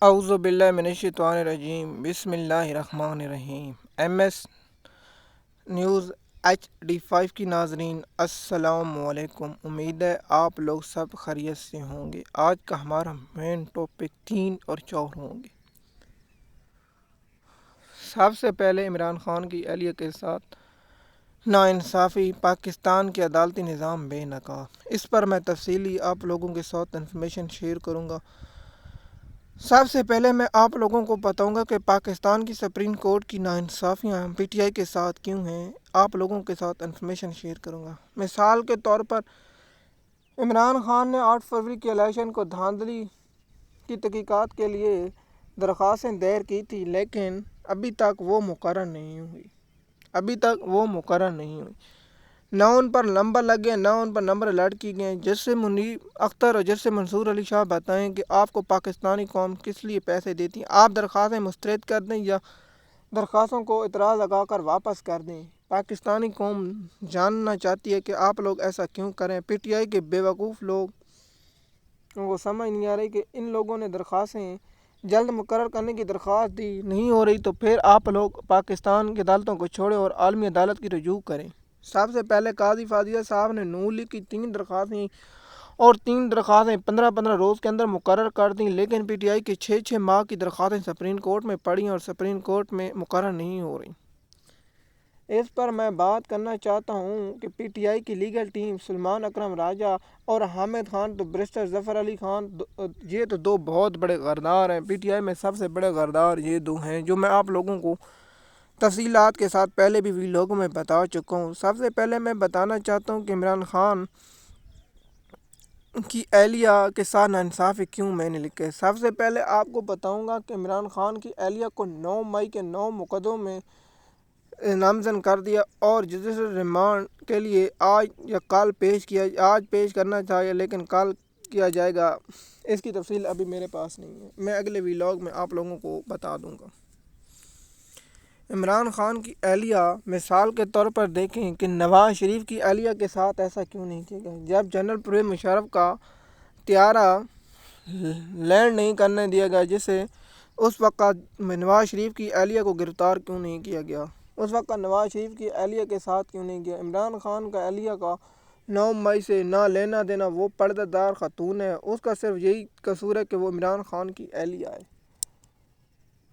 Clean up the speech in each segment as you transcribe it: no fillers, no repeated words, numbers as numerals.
اعوذ باللہ من الشیطان الرجیم بسم اللہ الرحمن الرحیم ایم ایس نیوز HD5 کی ناظرین السلام علیکم۔ امید ہے آپ لوگ سب خیریت سے ہوں گے۔ آج کا ہمارا مین ٹاپک 3 اور 4 ہوں گے۔ سب سے پہلے عمران خان کی اہلیہ کے ساتھ ناانصافی، پاکستان کے عدالتی نظام بے نقاب۔ اس پر میں تفصیلی آپ لوگوں کے ساتھ انفارمیشن شیئر کروں گا۔ سب سے پہلے میں آپ لوگوں کو بتاؤں گا کہ پاکستان کی سپریم کورٹ کی ناانصافیاں PTI کے ساتھ کیوں ہیں۔ آپ لوگوں کے ساتھ انفارمیشن شیئر کروں گا۔ مثال کے طور پر عمران خان نے 8 فروری کے الیکشن کو دھاندلی کی تحقیقات کے لیے درخواستیں دائر کی تھی، لیکن ابھی تک وہ مقرر نہیں ہوئی۔ نہ ان پر نمبر لگے، نہ ان پر نمبر الرٹ کی گئے۔ جس سے منیر اختر اور جس سے منصور علی شاہ بتائیں کہ آپ کو پاکستانی قوم کس لیے پیسے دیتی ہے۔ آپ درخواستیں مسترد کر دیں یا درخواستوں کو اعتراض لگا کر واپس کر دیں۔ پاکستانی قوم جاننا چاہتی ہے کہ آپ لوگ ایسا کیوں کریں۔ PTI کے بیوقوف لوگ کو سمجھ نہیں آ رہی کہ ان لوگوں نے درخواستیں جلد مقرر کرنے کی درخواست دی، نہیں ہو رہی تو پھر آپ لوگ پاکستان کی عدالتوں کو چھوڑیں اور عالمی عدالت کی رجوع کریں۔ سب سے پہلے قاضی فاضیہ صاحب نے نون لیگ کی 3 درخواستیں اور 3 درخواستیں 15 روز کے اندر مقرر کر دیں، لیکن PTI کی 6 ماہ کی درخواستیں سپریم کورٹ میں پڑیں اور سپریم کورٹ میں مقرر نہیں ہو رہی۔ اس پر میں بات کرنا چاہتا ہوں کہ PTI کی لیگل ٹیم سلمان اکرم راجہ اور حامد خان تو بیرسٹر ظفر علی خان، یہ تو 2 بہت بڑے غدار ہیں۔ PTI میں سب سے بڑے غدار یہ 2 ہیں، جو میں آپ لوگوں کو تفصیلات کے ساتھ پہلے بھی ویلوگوں میں بتا چکا ہوں۔ سب سے پہلے میں بتانا چاہتا ہوں کہ عمران خان کی اہلیہ کے ساتھ ناانصافی کیوں میں نے لکھا ہے۔ سب سے پہلے آپ کو بتاؤں گا کہ عمران خان کی اہلیہ کو 9 مئی کے 9 مقدموں میں نامزد کر دیا اور جوڈیشل ریمانڈ کے لیے آج یا کل آج پیش کرنا چاہیے، لیکن کل کیا جائے گا۔ اس کی تفصیل ابھی میرے پاس نہیں ہے، میں اگلے ویلاگ میں آپ لوگوں کو بتا دوں گا۔ عمران خان کی اہلیہ مثال کے طور پر دیکھیں کہ نواز شریف کی اہلیہ کے ساتھ ایسا کیوں نہیں کیا گیا۔ جب جنرل پرویز مشرف کا طیارہ لینڈ نہیں کرنے دیا گیا، جسے اس وقت نواز شریف کی اہلیہ کو گرفتار کیوں نہیں کیا گیا، اس وقت نواز شریف کی اہلیہ کے ساتھ کیوں نہیں کیا۔ عمران خان کا اہلیہ کا 9 مئی سے نہ لینا دینا، وہ پردہ دار خاتون ہے، اس کا صرف یہی قصور ہے کہ وہ عمران خان کی اہلیہ ہے۔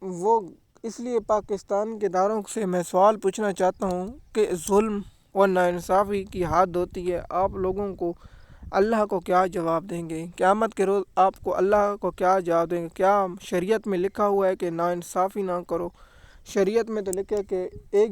وہ اس لیے پاکستان کے اداروں سے میں سوال پوچھنا چاہتا ہوں کہ ظلم اور ناانصافی کی حد ہوتی ہے۔ آپ لوگوں کو اللہ کو کیا جواب دیں گے؟ قیامت کے روز آپ کو اللہ کو کیا جواب دیں گے؟ کیا شریعت میں لکھا ہوا ہے کہ ناانصافی نہ کرو؟ شریعت میں تو لکھا ہے کہ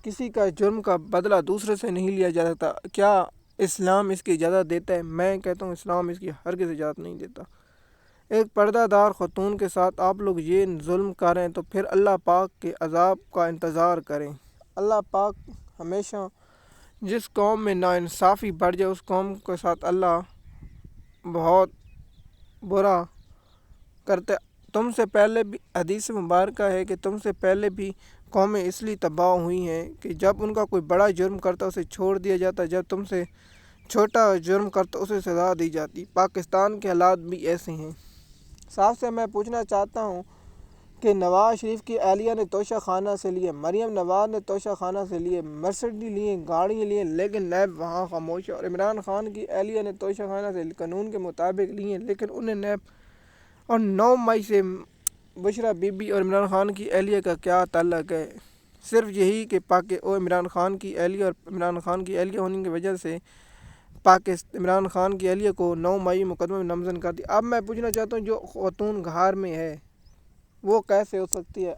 کسی کا جرم کا بدلہ دوسرے سے نہیں لیا جا سکتا۔ کیا اسلام اس کی اجازت دیتا ہے؟ میں کہتا ہوں اسلام اس کی ہرگز اجازت نہیں دیتا۔ ایک پردہ دار خاتون کے ساتھ آپ لوگ یہ ظلم کریں تو پھر اللہ پاک کے عذاب کا انتظار کریں۔ اللہ پاک ہمیشہ جس قوم میں ناانصافی بڑھ جائے اس قوم کے ساتھ اللہ بہت برا کرتے۔ تم سے پہلے بھی حدیث مبارکہ ہے کہ تم سے پہلے بھی قومیں اس لیے تباہ ہوئی ہیں کہ جب ان کا کوئی بڑا جرم کرتا اسے چھوڑ دیا جاتا، جب تم سے چھوٹا جرم کرتا اسے سزا دی جاتی۔ پاکستان کے حالات بھی ایسے ہیں۔ صاحب سے میں پوچھنا چاہتا ہوں کہ نواز شریف کی اہلیہ نے توشہ خانہ سے لیے، مریم نواز نے توشہ خانہ سے لیے، مرسڈی لیے، گاڑی لیے، لیکن نیب وہاں خاموش ہے۔ اور عمران خان کی اہلیہ نے توشہ خانہ سے قانون کے مطابق لیے، لیکن انہیں نیب اور 9 مئی سے بشرا بی بی اور عمران خان کی اہلیہ کا کیا تعلق ہے؟ صرف یہی کہ عمران خان کی اہلیہ اور عمران خان کی اہلیہ ہونے کی وجہ سے عمران خان کی اہلیہ کو 9 مئی مقدمے میں نامزد کر دیا۔ اب میں پوچھنا چاہتا ہوں جو خاتون گھر میں ہے وہ کیسے ہو سکتی ہے؟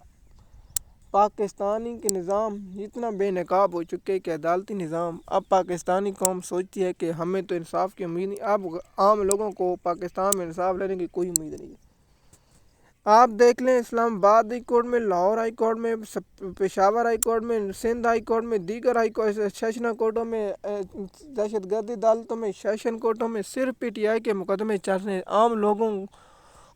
پاکستانی کے نظام اتنا بے نقاب ہو چکے کہ عدالتی نظام، اب پاکستانی قوم سوچتی ہے کہ ہمیں تو انصاف کی امید نہیں۔ اب عام لوگوں کو پاکستان میں انصاف لینے کی کوئی امید نہیں ہے۔ آپ دیکھ لیں اسلام آباد ہائی کورٹ میں، لاہور ہائی کورٹ میں، پشاور ہائی کورٹ میں، سندھ ہائی کورٹ میں، دیگر ہائی کورٹ سیشن کورٹوں میں، دہشت گردی عدالتوں میں، سیشن کورٹوں میں صرف PTI کے مقدمے چل رہے ہیں۔ عام لوگوں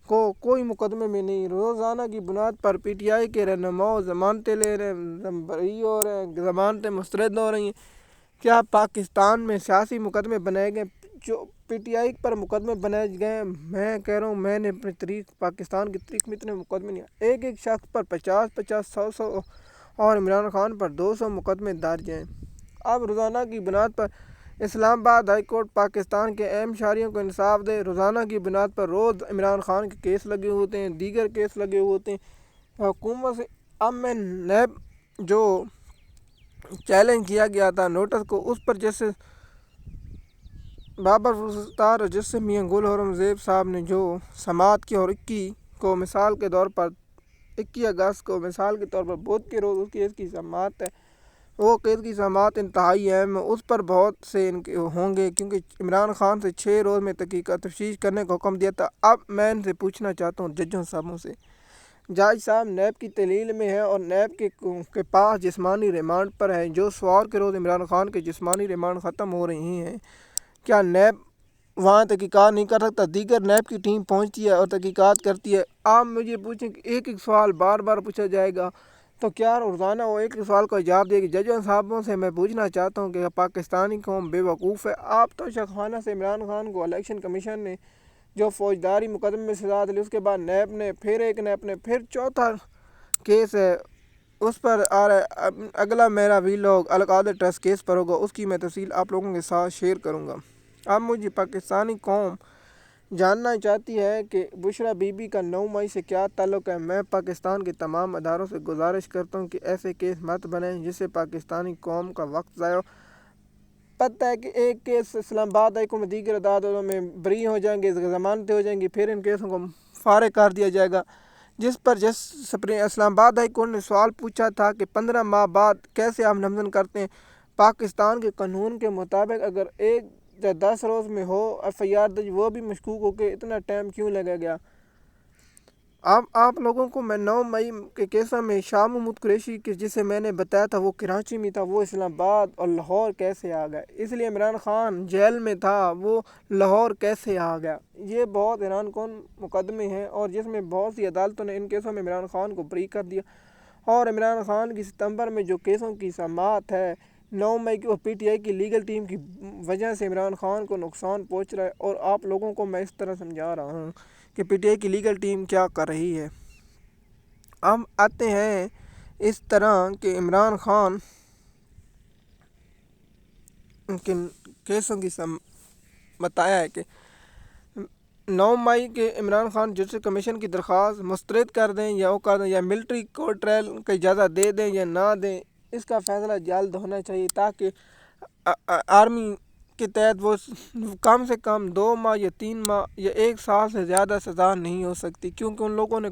کو کوئی مقدمے میں نہیں۔ روزانہ کی بنیاد پر PTI کے رہنما ضمانتیں لے رہے ہیں، بری ہو رہے ہیں، ضمانتیں مسترد ہو رہی ہیں۔ کیا پاکستان میں سیاسی مقدمے بنائے گئے؟ جو پی ٹی آئی پر مقدمے بنائے گئے، میں کہہ رہا ہوں میں نے اپنی پاکستان کی تاریخ میں اتنے مقدمے نہیں، ایک ایک شخص پر 50 100 اور عمران خان پر 200 مقدمے درج ہیں۔ اب روزانہ کی بنیاد پر اسلام آباد ہائی کورٹ پاکستان کے اہم شہریوں کو انصاف دے۔ روزانہ کی بنیاد پر روز عمران خان کے کیس لگے ہوتے ہیں، دیگر کیس لگے ہوتے ہیں حکومت سے۔ اب میں نیب جو چیلنج کیا گیا تھا نوٹس کو، اس پر جیسے بابر ستار اور جس سے میاں گل حرم زیب صاحب نے جو سماعت کی، اور 21 کو مثال کے طور پر 21 اگست کو مثال کے طور پر بدھ کے روز اس کیس کی سماعت ہے، وہ کیس کی سماعت انتہائی اہم ہے، اس پر بہت سے ان کے ہوں گے، کیونکہ عمران خان سے 6 روز میں تحقیقات تفتیش کرنے کا حکم دیا تھا۔ اب میں ان سے پوچھنا چاہتا ہوں ججوں صاحبوں سے، جج صاحب نیب کی تحلیل میں ہے اور نیب کے پاس جسمانی ریمانڈ پر ہے، جو سوار کے روز عمران خان کے جسمانی ریمانڈ ختم ہو رہی ہیں، کیا نیب وہاں تحقیقات نہیں کر سکتا؟ دیگر نیب کی ٹیم پہنچتی ہے اور تحقیقات کرتی ہے۔ آپ مجھے پوچھیں کہ ایک ایک سوال بار بار پوچھا جائے گا تو کیا روزانہ وہ ایک سوال کا جواب دے گی؟ ججوں صاحبوں سے میں پوچھنا چاہتا ہوں کہ پاکستانی قوم بے وقوف ہے؟ آپ تو شخصانہ سے عمران خان کو الیکشن کمیشن نے جو فوجداری مقدمے میں سزا دلی، اس کے بعد نیب نے پھر چوتھا کیس ہے اس پر آ رہا ہے۔ اگلا میرا ویلاگ القادر ٹرسٹ کیس پر ہوگا، اس کی میں تفصیل آپ لوگوں کے ساتھ شیئر کروں گا۔ اب مجھے پاکستانی قوم جاننا چاہتی ہے کہ بشرا بی بی کا 9 مئی سے کیا تعلق ہے۔ میں پاکستان کے تمام اداروں سے گزارش کرتا ہوں کہ ایسے کیس مت بنائیں جس سے پاکستانی قوم کا وقت ضائع ہو۔ پتہ ہے کہ ایک کیس اسلام آباد ہائی کورٹ میں، دیگر عدالتوں میں بری ہو جائیں گے، ضمانتیں ہو جائیں گی، پھر ان کیسوں کو فارغ کر دیا جائے گا، جس پر اسلام آباد ہائی کورٹ نے سوال پوچھا تھا کہ 15 ماہ بعد کیسے آپ نامزد کرتے ہیں؟ پاکستان کے قانون کے مطابق اگر 1 یا 10 روز میں ہو ایف آئی آر درج، وہ بھی مشکوک ہو کے اتنا ٹائم کیوں لگا گیا؟ اب آپ لوگوں کو میں 9 مئی کے کیسوں میں شاہ محمود قریشی کے جسے میں نے بتایا تھا وہ کراچی میں تھا، وہ اسلام آباد اور لاہور کیسے آ گیا؟ اس لیے عمران خان جیل میں تھا، وہ لاہور کیسے آ گیا؟ یہ بہت حیران کن مقدمے ہیں، اور جس میں بہت سی عدالتوں نے ان کیسوں میں عمران خان کو بری کر دیا، اور عمران خان کی ستمبر میں جو کیسوں کی سماعت ہے 9 مئی کی، اور پی ٹی آئی کی لیگل ٹیم کی وجہ سے عمران خان کو نقصان پہنچ رہا ہے، اور آپ لوگوں کو میں اس طرح سمجھا رہا ہوں کہ پی ٹی آئی کی لیگل ٹیم کیا کر رہی ہے۔ اب آتے ہیں اس طرح کہ عمران خان کے کیسوں کی بتایا ہے کہ 9 مئی کے عمران خان جوڈیشل کمیشن کی درخواست مسترد کر دیں یا وہ کر دیں، یا ملٹری کورٹ ٹرائل کی اجازت دے دیں یا نہ دیں، اس کا فیصلہ جلد ہونا چاہیے، تاکہ آرمی کے تحت وہ کم سے کم 2 ماہ یا 3 ماہ یا 1 سال سے زیادہ سزا نہیں ہو سکتی، کیونکہ ان لوگوں نے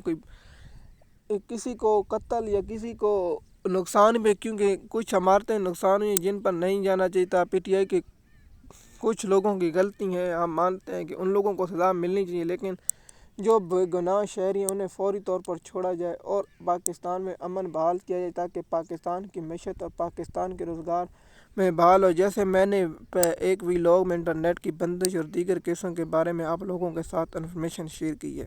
کسی کو قتل یا کسی کو نقصان بھی، کیونکہ کچھ عمارتیں نقصان ہوئی جن پر نہیں جانا چاہیے تھا۔ پی ٹی آئی کے کچھ لوگوں کی غلطی ہے، ہم مانتے ہیں کہ ان لوگوں کو سزا ملنی چاہیے، لیکن جو بے گناہ شہری ہیں انہیں فوری طور پر چھوڑا جائے اور پاکستان میں امن بحال کیا جائے، تاکہ پاکستان کی معیشت اور پاکستان کے روزگار میں بحال ہو۔ جیسے میں نے ایک ویلاگ میں انٹرنیٹ کی بندش اور دیگر کیسوں کے بارے میں آپ لوگوں کے ساتھ انفارمیشن شیئر کی ہے۔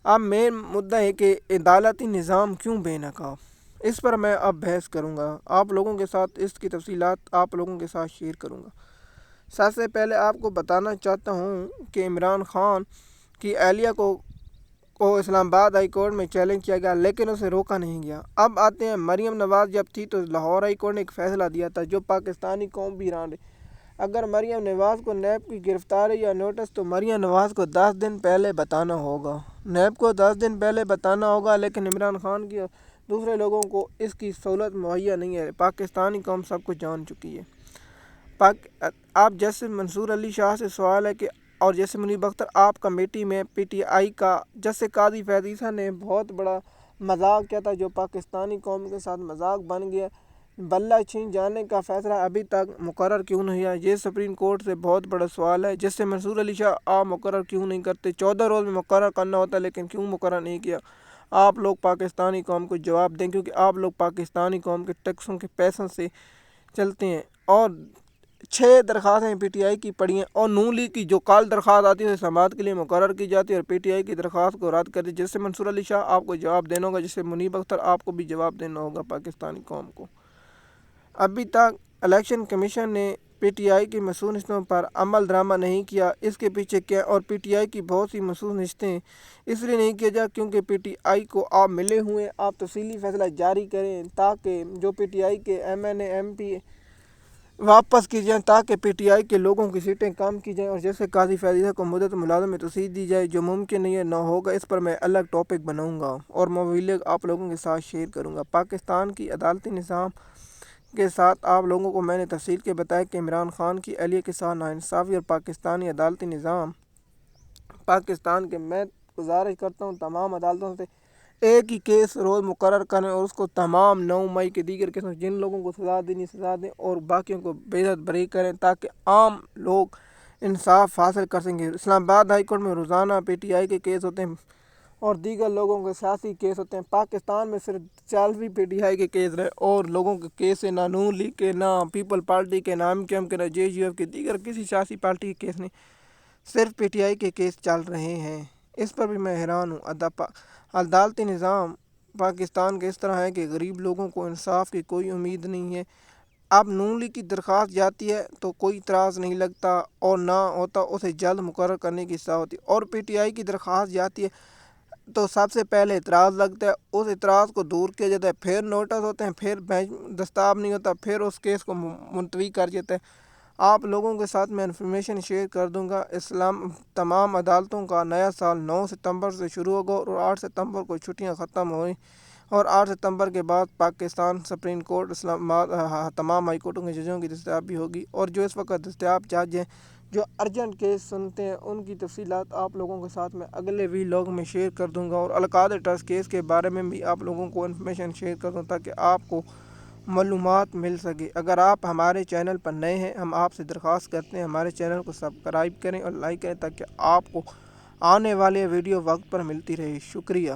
اب مین مدعا ہے کہ عدالتی نظام کیوں بے نقاب، اس پر میں اب بحث کروں گا، آپ لوگوں کے ساتھ اس کی تفصیلات آپ لوگوں کے ساتھ شیئر کروں گا۔ سب سے پہلے آپ کو بتانا چاہتا ہوں کہ عمران خان کی اہلیہ کو اسلام آباد ہائی کورٹ میں چیلنج کیا گیا، لیکن اسے روکا نہیں گیا۔ اب آتے ہیں مریم نواز جب تھی تو لاہور ہائی کورٹ نے ایک فیصلہ دیا تھا جو پاکستانی قوم بھی حیران رہی۔ اگر مریم نواز کو نیب کی گرفتاری یا نوٹس تو مریم نواز کو 10 دن پہلے بتانا ہوگا، نیب کو 10 دن پہلے بتانا ہوگا، لیکن عمران خان کی اور دوسرے لوگوں کو اس کی سہولت مہیا نہیں ہے۔ پاکستانی قوم سب کچھ جان چکی ہے۔ آپ جیسے منصور علی شاہ سے سوال ہے کہ اور جیسے منیب اختر آپ کمیٹی میں پی ٹی آئی کا جیسے قاضی فیض عیسیٰ نے بہت بڑا مذاق کیا تھا جو پاکستانی قوم کے ساتھ مذاق بن گیا، بلہ چھین جانے کا فیصلہ ابھی تک مقرر کیوں نہیں ہے؟ یہ سپریم کورٹ سے بہت بڑا سوال ہے، جس سے منصور علی شاہ آپ مقرر کیوں نہیں کرتے؟ 14 روز میں مقرر کرنا ہوتا لیکن کیوں مقرر نہیں کیا؟ آپ لوگ پاکستانی قوم کو جواب دیں، کیونکہ آپ لوگ پاکستانی قوم کے ٹیکسوں کے پیسوں سے چلتے ہیں، اور 6 درخواستیں پی ٹی آئی کی پڑی ہیں، اور نون لیگ کی جو کال درخواست آتی ہے سماعت کے لیے مقرر کی جاتی ہے، اور پی ٹی آئی کی درخواست کو رد کر دی، جس سے منصور علی شاہ آپ کو جواب دینا ہوگا، جس سے منیب اختر آپ کو بھی جواب دینا ہوگا پاکستانی قوم کو۔ ابھی تک الیکشن کمیشن نے پی ٹی آئی کی مصنوعی نشستوں پر عمل درآمد نہیں کیا، اس کے پیچھے کیا؟ اور پی ٹی آئی کی بہت سی مصنوعی نشستیں اس لیے نہیں کیا جا کیونکہ پی ٹی آئی کو آپ ملے ہوئے آپ تفصیلی فیصلہ جاری کریں تاکہ جو پی ٹی آئی کے M N A M P واپس کی جائیں، تاکہ پی ٹی آئی کے لوگوں کی سیٹیں کم کی جائیں، اور جیسے قاضی فیضیہ کو مدت ملازمت میں توسیع دی جائے، جو ممکن نہیں ہے نہ ہوگا۔ اس پر میں الگ ٹاپک بناؤں گا اور مویلے آپ لوگوں کے ساتھ شیئر کروں گا۔ پاکستان کی عدالتی نظام کے ساتھ آپ لوگوں کو میں نے تفصیل کے بتایا کہ عمران خان کی اہلیہ کے ساتھ ناانصافی اور پاکستانی عدالتی نظام پاکستان کے میں گزارش کرتا ہوں تمام عدالتوں سے ایک ہی کیس روز مقرر کریں اور اس کو تمام 9 مئی کے دیگر کیسوں جن لوگوں کو سزا دینی سزا دیں اور باقیوں کو بے عزت بری کریں تاکہ عام لوگ انصاف حاصل کر سکیں۔ اسلام آباد ہائی کورٹ میں روزانہ پی ٹی آئی کے کیس ہوتے ہیں اور دیگر لوگوں کے سیاسی کیس ہوتے ہیں۔ پاکستان میں صرف 40 پی ٹی آئی کے کیس رہے اور لوگوں کے کیس ہیں، نہ نون لیگ کے، نہ پیپل پارٹی کے، نہ ایم کیو ایم کے، نہ جے یو ایف کے، دیگر کسی سیاسی پارٹی کے کیس نہیں، صرف پی ٹی آئی کے کیس چل رہے ہیں۔ اس پر بھی میں حیران ہوں۔ عدالتی نظام پاکستان کے اس طرح ہے کہ غریب لوگوں کو انصاف کی کوئی امید نہیں ہے۔ اب نون لیگ کی درخواست جاتی ہے تو کوئی اعتراض نہیں لگتا اور نہ ہوتا اسے جلد مقرر کرنے کی اصلاح ہوتی ہے، اور پی ٹی آئی کی درخواست جاتی ہے تو سب سے پہلے اعتراض لگتا ہے، اس اعتراض کو دور کیا جاتا ہے، پھر نوٹس ہوتے ہیں، پھر بینچ دستیاب نہیں ہوتا، پھر اس کیس کو ملتوی کر دیتے ہیں۔ آپ لوگوں کے ساتھ میں انفارمیشن شیئر کر دوں گا۔ تمام عدالتوں کا نیا سال 9 ستمبر سے شروع ہوگا اور 8 ستمبر کو چھٹیاں ختم ہوئیں اور 8 ستمبر کے بعد پاکستان سپریم کورٹ تمام ہائی کورٹوں کے ججوں کی دستیابی ہوگی، اور جو اس وقت دستیاب جج ہیں جو ارجنٹ کیس سنتے ہیں ان کی تفصیلات آپ لوگوں کے ساتھ میں اگلے ویلاگ میں شیئر کر دوں گا، اور القادر ٹرسٹ کیس کے بارے میں بھی آپ لوگوں کو انفارمیشن شیئر کر دوں تاکہ آپ کو معلومات مل سکے۔ اگر آپ ہمارے چینل پر نئے ہیں، ہم آپ سے درخواست کرتے ہیں ہمارے چینل کو سبسکرائب کریں اور لائک کریں تاکہ آپ کو آنے والے ویڈیو وقت پر ملتی رہے۔ شکریہ۔